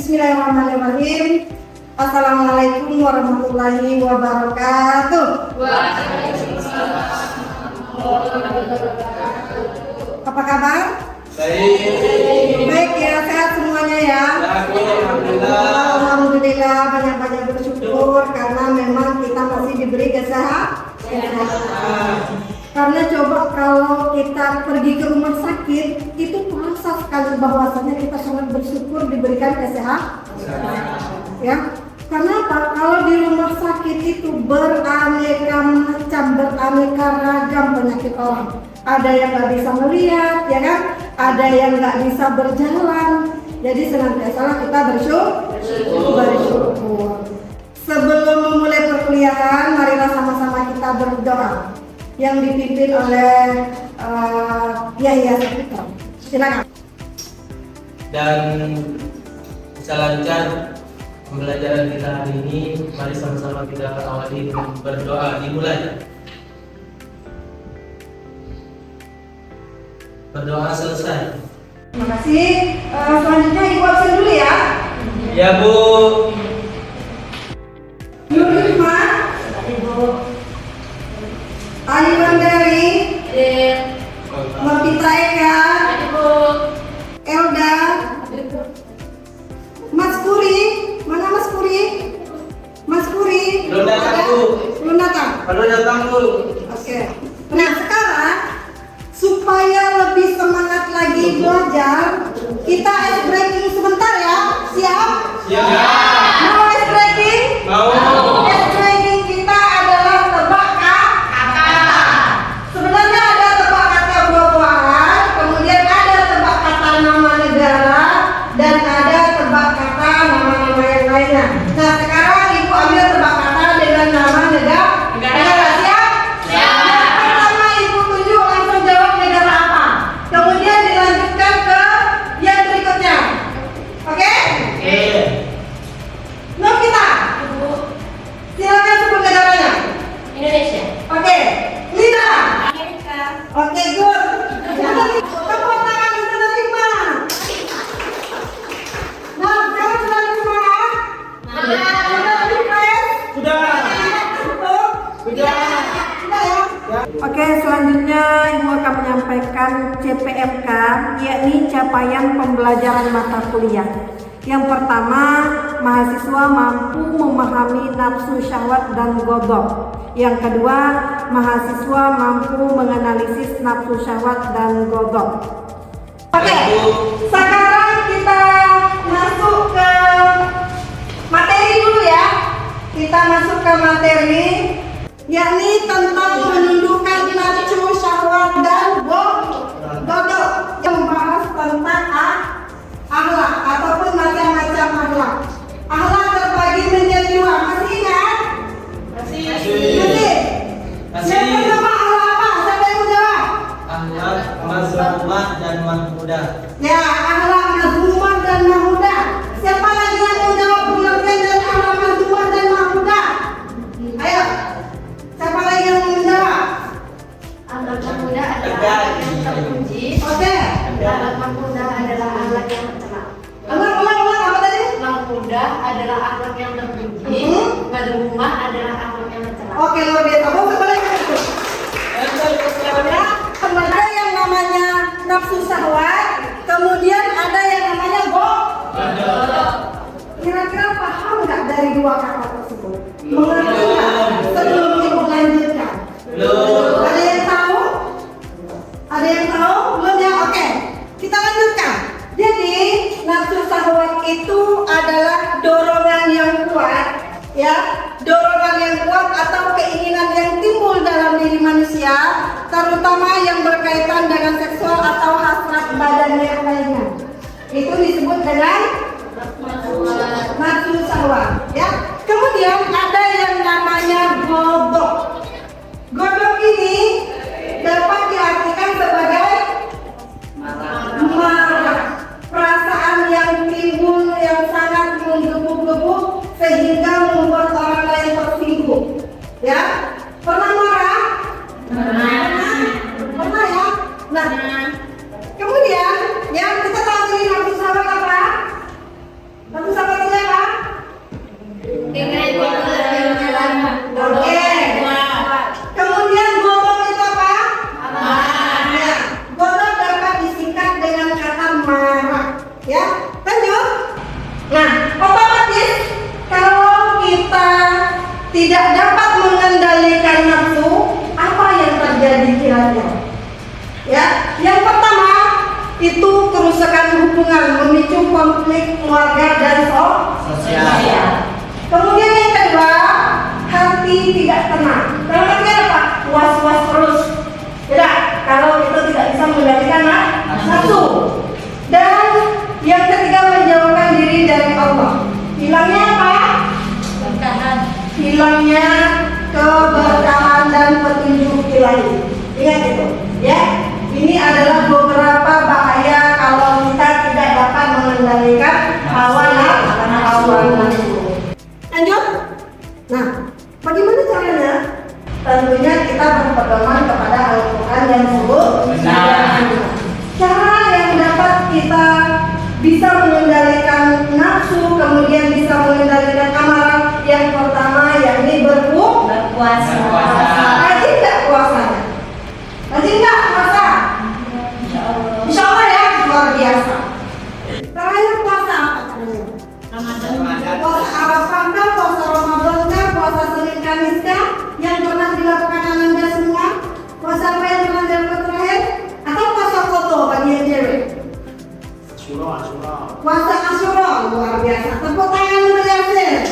Bismillahirrahmanirrahim. Assalamualaikum warahmatullahi wabarakatuh. Waalaikumsalam. Apa kabar? Baik ya, sehat semuanya ya. Alhamdulillah, banyak-banyak bersyukur karena memang kita masih diberi kesehatan. Karena coba kalau kita pergi ke rumah sakit itu terasa sekali bahwasanya kita sangat bersyukur diberikan kesehatan. Ya, karena apa? Kalau di rumah sakit itu beraneka macam, beraneka ragam penyakit orang. Ada yang nggak bisa melihat, ya kan? Ada yang nggak bisa berjalan. Jadi senantiasa kita bersyukur. Sebelum memulai perkuliahan, marilah sama-sama kita berdoa yang dipimpin oleh Yahya Saputra. Silakan. Dan bisa lancar pembelajaran kita hari ini. Mari sama-sama kita awali dengan berdoa. Dimulai. Berdoa selesai. Terima kasih. Selanjutnya Ibu absen dulu ya. Ya Bu. Nurima, Ibu. Ayu Andari, Novita Eka, Elda, Mas Puri. Mana Mas Puri? Mas Puri. Belum datang Bu. Belum datang. Baru datang Bu. Oke. Nah sekarang supaya lebih semangat lagi belajar, kita ice breaking sebentar ya. Siap? Siap. Mau ice breaking? Mau. Ice breaking kita adalah tebak kata. Sebenarnya ada tebak kata buah-buahan, kemudian ada tebak kata nama negara, dan ada tebak kata nama-nama yang lainnya. Nah sekarang Ibu ambil tebak kata dengan nama negara. Siap? Yang pertama Ibu tunjuk langsung jawab negara apa. Kemudian dilanjutkan ke yang berikutnya. Oke? Novita, silakan sebut negaranya. Indonesia. Oke, Lina. Amerika. Oke, good. Tepuk tangan untuk Lina. Nah, sekarang sudah semangat. Sudah refresh. Sudah. Sudah ya. Oke, selanjutnya Ibu akan menyampaikan CPMK, yakni capaian pembelajaran mata kuliah. Yang pertama, mahasiswa mampu memahami nafsu syahwat dan godok. Yang kedua, mahasiswa mampu menganalisis nafsu syahwat dan godok. Oke, sekarang kita masuk ke materi dulu ya. Kita masuk ke materi, yakni tentang menundukkan nafsu syahwat dan godok. Yang membahas tentang akhlak ataupun macam-macam akhlak. Akhlak terbagi menjadi dua. Masih ingat? Masih. Yang pertama akhlak apa? Siapa yang mau jawab? Akhlak mazmumah dan mahmudah. Ya, akhlak mazmumah dan mahmudah. Siapa lagi yang mau jawab pengertian dari akhlak mazmumah dan mahmudah? Ayo. Siapa lagi yang mau jawab? Akhlak mahmudah adalah akhlak yang terpuji. Oke. Akhlak mahmudah adalah akhlak yang tercela. Ulang apa tadi? Mahmudah adalah akhlak yang terpuji. Mazmumah adalah akhlak yang tercela. Oke, luar biasa. Mau kembali ke situ. Ya, ada yang namanya nafsu syahwat, kemudian ada yang namanya godok. Kira-kira paham nggak dari dua kata tersebut? Mengerti nggak? Sebelum Ibu lanjutkan. Belum. Ada yang tahu? Ada yang tahu? Belum ya? Oke, kita lanjutkan. Jadi nafsu syahwat itu adalah dorongan yang kuat, ya, dorongan yang kuat atau keinginan yang timbul dalam diri manusia, terutama yang berkaitan dengan seksual atau hasrat badan yang lainnya. Itu disebut dengan nafsu syahwat, ya. Kemudian ada yang namanya godok. Godok ini dapat diartikan sebagai marah, perasaan yang timbul yang sangat menggebu-gebu sehingga membuat orang lain tersinggung. Ya, pernah marah? Pernah ya. Nah, kemudian yang kita tahu ini nafsu syahwat apa? Nafsu syahwat tidak dapat mengendalikan nafsu, apa yang terjadi kiranya? Ya, yang pertama itu kerusakan hubungan, memicu konflik keluarga dan Sosial. Kemudian yang kedua, hati tidak tenang. Dalam artian apa? Was-was terus. Tidak, kalau itu tidak bisa mengendalikan nafsu. Dan yang ketiga, menjauhkan diri dari Allah. Hilangnya apa? Bertahan. Hilangnya keberkahan dan petunjuk ilahi. Ingat itu, ya. Ini adalah beberapa bahaya kalau kita tidak dapat mengendalikan hawa nafsu. Lanjut. Nah, bagaimana caranya? Tentunya kita berpedoman kepada Al-Quran dan Sunnah. Cara yang dapat kita bisa mengendalikan nafsu, kemudian bisa mengendalikan amarah. Yang pertama yakni berpuasa. Rajin nggak puasanya? Rajin nggak puasa? Insya Allah ya, luar biasa. Terakhir puasa apa katanya? Puasa Arafah kah, puasa Ramadan kah, puasa Senin Kamis kah, yang pernah dilakukan Anda semua? Puasa apa yang pernah dilakukan terakhir? Atau puasa foto bagi yang cewek? Puasa Asyura, luar biasa. Tepuk tangan untuk Yasin.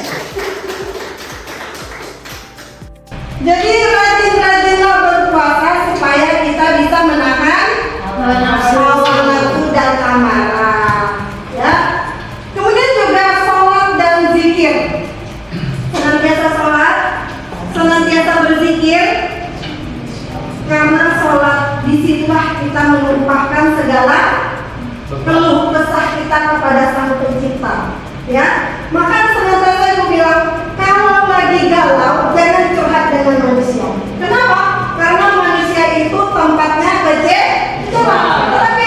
Jadi rajin-rajinlah berpuasa supaya kita bisa menahan hawa nafsu dan amarah. Ya. Kemudian juga sholat dan zikir. Senantiasa sholat, senantiasa berzikir. Karena sholat disitulah kita melupakan segala keluh kesah kita kepada Sang Pencipta. Ya, maka senantiasa ibu bilang, kalau lagi galau jangan curhat dengan manusia. Kenapa? Karena manusia itu tempatnya kecewa. Tetapi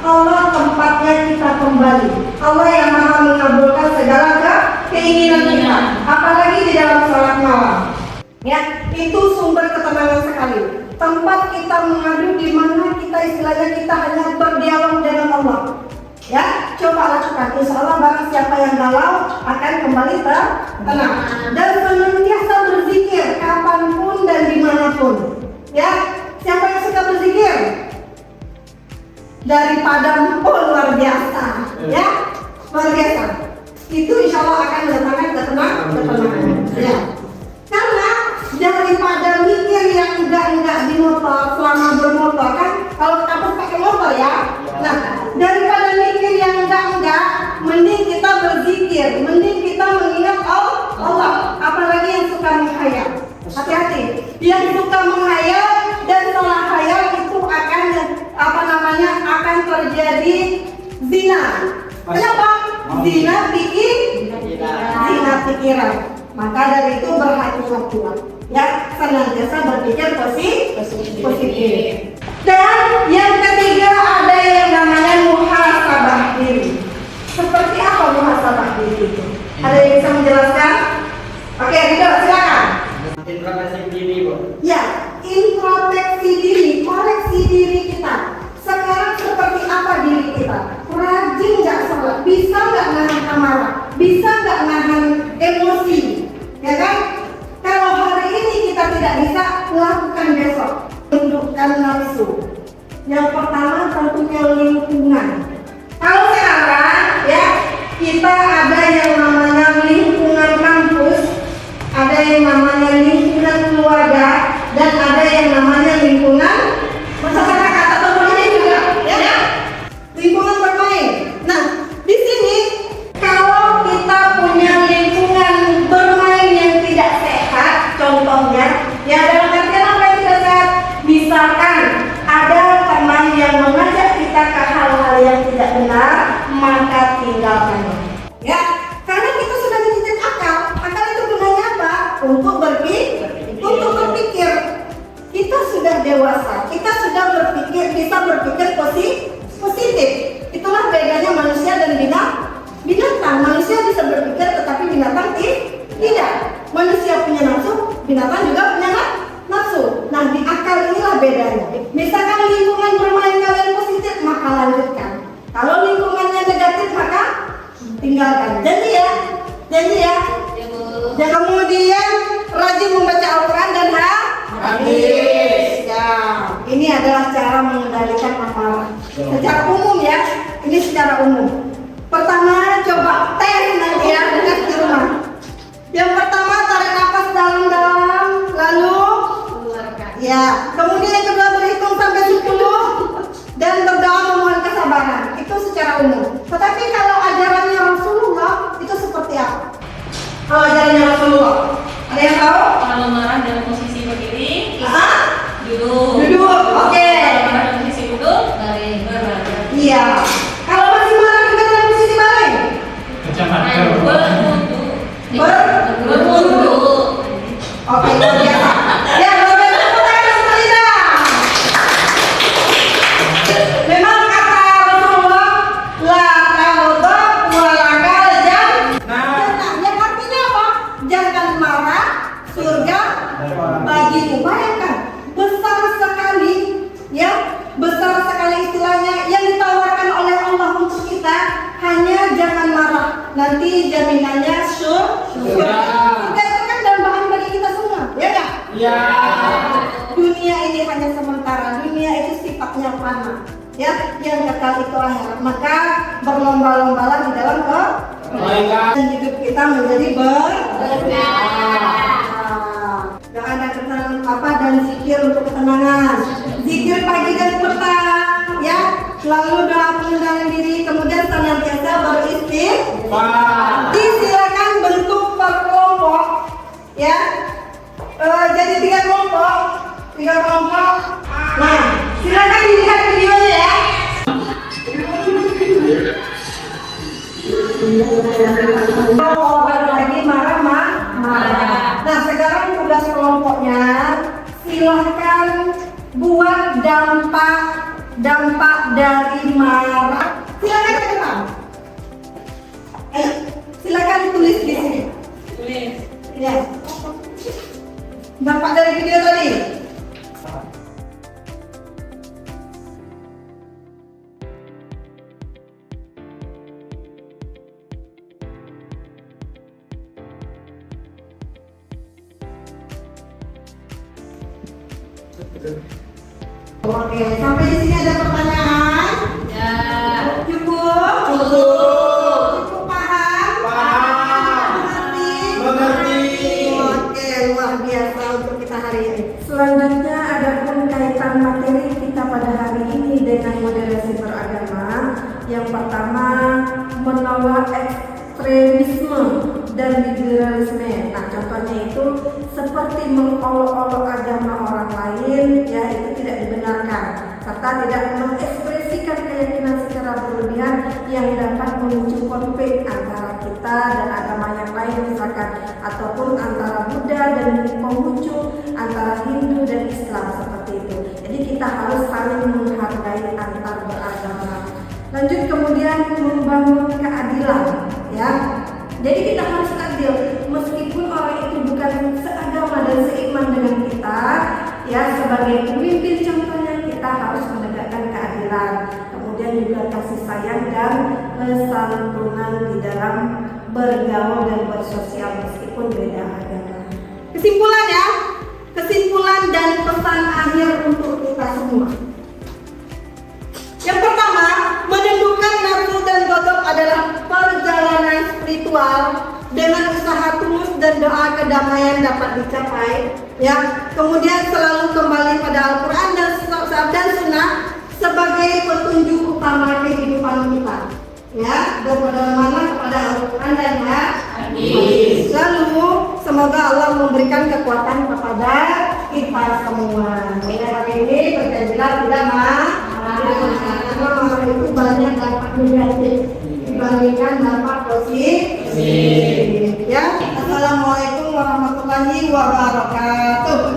Allah tempatnya kita kembali. Allah yang maha mengabulkan segala keinginan kita, apalagi di dalam sholat malam. Ya, itu sumber ketenangan sekali. Tempat kita mengadu di mana kita istilahnya kita hanya berdialog dengan Allah. Ya, coba lakukan. Insya Allah barang siapa yang galau akan kembali tenang. Dan senantiasa berzikir kapanpun dan dimanapun. Ya, siapa yang suka berzikir? Daripada luar biasa. Ya, luar biasa. Itu insya Allah akan mendatangkan ketenangan. Ya. Karena daripada mikir yang enggak di motor selama bermotor kan, kalau kamu pakai motor ya. Nah, daripada mikir yang enggak, mending kita berzikir, mending kita mengingat Allah. Apalagi yang suka menghayal. Hati-hati. Yang suka menghayal dan salah hayal itu akan terjadi zina. Kenapa? Zina pikiran. Maka dari itu berhati-hatilah. Ya, senantiasa berpikir positif. Dan yang ketiga ada yang namanya muhasabah diri. Seperti apa muhasabah diri itu? Ada yang bisa menjelaskan? Oke, Ridho, silakan. Introspeksi diri, Bu. Ya, introspeksi diri, koreksi diri kita. Sekarang seperti apa diri kita? Rajin nggak sholat? Bisa nggak nahan amarah? Bisa nggak nahan emosi? Ya kan? Kalau hari ini kita tidak bisa, lakukan besok. Tundukkan nafsu. Yang pertama tentunya lingkungan. Kalau sekarang ya kita ada yang namanya lingkungan kampus, ada yang namanya lingkungan keluarga, dan ada yang namanya lingkungan masyarakat atau bermain juga, ya. Lingkungan bermain. Nah, di sini kalau kita punya lingkungan bermain yang tidak sehat, contohnya, ya dalam artian apa yang tidak sehat? Misalkan ada teman yang mengajak kita ke hal-hal yang tidak benar, maka tinggalkannya. Ya, karena kita sudah mendidik akal. Akal itu gunanya apa? Untuk berpikir. Kita sudah dewasa, kita sudah bisa berpikir positif. Itulah bedanya manusia dan binatang. Manusia bisa berpikir, tetapi binatang tidak. Manusia punya nafsu, binatang juga punya nafsu. Nah, di akal inilah bedanya. Misalkan lingkungan bermain kalian positif, maka lanjutkan. Kalau lingkungannya negatif, maka tinggalkan. Janji ya. Dan kemudian adalah cara mengendalikan amarah. Secara umum ya, ini secara umum. Pertama, coba tes nanti ya, tes di rumah. Yang pertama, tarik nafas dalam-dalam, lalu Keluarkan. ya, kemudian yang kedua berhitung sampai 10 dan berdoa memohon kesabaran. Itu secara umum. Tetapi kalau ajarannya Rasulullah itu seperti apa? Kalau ajarannya Rasulullah, ada yang tahu? Kalau marah dalam posisi berdiri, duduk. Duduk, oke. Kalau marah dalam posisi duduk, Baring. berbaring. Iya. Kalau masih marah juga dalam posisi baring? Berwudu. Oke, luar biasa. Ya, luar biasa. Tepuk tangan untuk Lina. Memang kata Rasulullah, la taghdab wa la tajal. Yang artinya apa? Jangan marah, surga bagimu. Bayangkan, besar sekali ya, besar sekali istilahnya yang ditawarkan oleh Allah untuk kita, hanya jangan marah. Nanti jaminannya surga. Surga itu kan dambaan bagi kita semua, ya nggak? Ya. Dunia ini hanya sementara, dunia itu sifatnya fana, ya, yang kekal itu akhirat. Maka berlomba-lombalah di dalam kebaikan dan hidup kita menjadi berkah. Gak ada ketenangan apa dan zikir untuk ketenangan. Zikir pagi dan petang, ya. Lalu doa pengendalian diri, kemudian senantiasa beristighfar. Silakan bentuk per kelompok, ya. Jadi 3 kelompok. Nah, silakan dilihat videonya ya. Orang lagi marah. Nah, sekarang tugas kelompoknya, silahkan buat dampak dari marah. Silakan ke depan. Ayo, silakan tulis di sini. Tulis. Ya. Dampak dari video tadi. Oke, sampai di sini ada pertanyaan? Ya. Cukup? Cukup paham? Mengerti? Oke, luar biasa untuk kita hari ini. Selanjutnya ada pun kaitan materi kita pada hari ini dengan moderasi beragama. Yang pertama, menolak ekstremisme dan liberalisme. Nah, contohnya itu seperti mengolok-olok agama orang lain, ya, itu tidak dibenarkan, serta tidak mengekspresikan keyakinan secara berlebihan yang dapat memicu konflik antara kita dan agama yang lain misalkan, ataupun antara Buddha dan Konghucu, antara Hindu dan Islam, seperti itu. Jadi kita harus saling menghargai antar beragama. Lanjut, kemudian membangun keadilan, ya. Jadi kita harus adil, meskipun orang itu bukan seagama dan seiman dengan kita, ya, sebagai pemimpin contohnya kita harus menegakkan keadilan, kemudian juga kasih sayang dan kesantunan di dalam bergaul dan bersosial meskipun beda agama. Kesimpulan dan pesan akhir untuk kita semua. Yang pertama, menundukkan nafsu dan ghadab adalah perjalanan spiritual dengan usaha tulus dan doa kedamaian dapat dicapai, ya. Kemudian selalu kembali pada Al-Quran dan Sunnah sebagai petunjuk utama kehidupan kita, ya. Berpedoman kepada Al-Quran dan hadis. Lalu semoga Allah memberikan kekuatan kepada kita semua. Mulai hari ini berjanjilah tidak karena itu banyak dampak negatif dibandingkan dampak positif. Ya. Assalamualaikum warahmatullahi wabarakatuh.